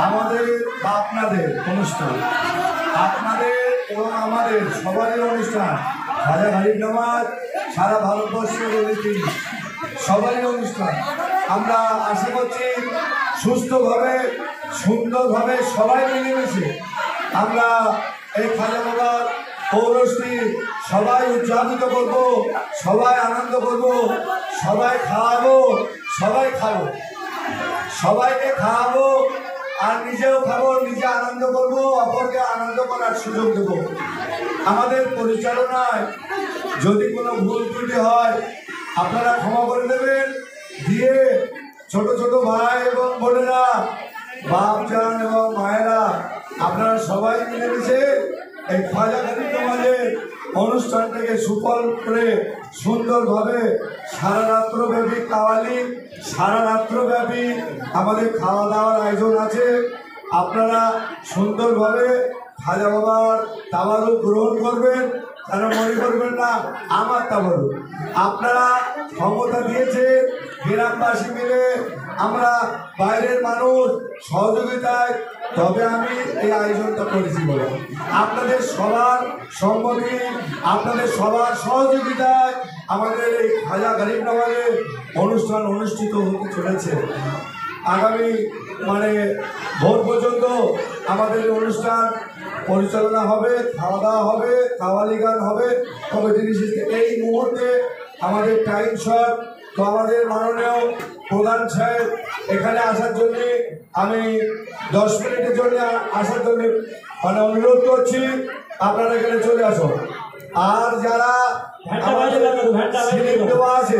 আমাদের আপনাদের অনুষ্ঠান, আপনাদের এবং আমাদের সবারই অনুষ্ঠান, খাজা গরিব নওয়াজ সারা ভারতবর্ষের রীতি সবারই অনুষ্ঠান। আমরা আশা করছি সুস্থভাবে সুন্দরভাবে সবাই মিলেমিশে আমরা এই খাজা বাবার পৌরষ্টি সবাই উদযাপিত করব, সবাই আনন্দ করব, সবাই খাওয়াবো, সবাই খাবো, সবাইকে খাওয়াবো আর নিজেও খাবো, নিজে আনন্দ করব, অপরকে আনন্দ করার সুযোগ দেব। আমাদের পরিচালনায় যদি কোনো ভুল ত্রুটি হয় আপনারা ক্ষমা করে দেবেন। দিয়ে ছোট ছোট ভাই এবং বোনেরা, বাপজান এবং মায়েরা, আপনারা সবাই মিলেমিশে এই খাজা গরিব নওয়াজের অনুষ্ঠানটাকে সুফল করে সুন্দরভাবে সারা রাত্রব্যাপী কাওয়ালি, সারা রাত্রব্যাপী আমাদের খাওয়া দাওয়ার আয়োজন আছে। আপনারা সুন্দরভাবে খাজা বাবার তাবারুক গ্রহণ করবেন, তারা মনে করবেন না আমার তাবারুক। আপনারা ক্ষমতা দিয়েছে গ্রামবাসী মিলে, আমরা বাইরের মানুষ সহযোগিতায়, তবে আমি এই আয়োজনটা করেছি বলে আপনাদের সবার সম্মতি, আপনাদের সবার সহযোগিতায় আমাদের এই খাজা গরিব নওয়াজের অনুষ্ঠান অনুষ্ঠিত হতে চলেছে। আগামী ভোর পর্যন্ত আমাদের অনুষ্ঠান পরিচালনা হবে, খাওয়া দাওয়া হবে, কাওয়ালি গান হবে। তবে জিনিস এই মুহূর্তে আমাদের টাইম শর্ট, তো আমাদের মাননীয় প্রধান সাহেব এখানে আসার জন্য আমি 10 মিনিটের জন্য আসার জন্য অনুরোধ করছি, আপনারা এখানে চলে আসুন। আর যারা আমাদের আছে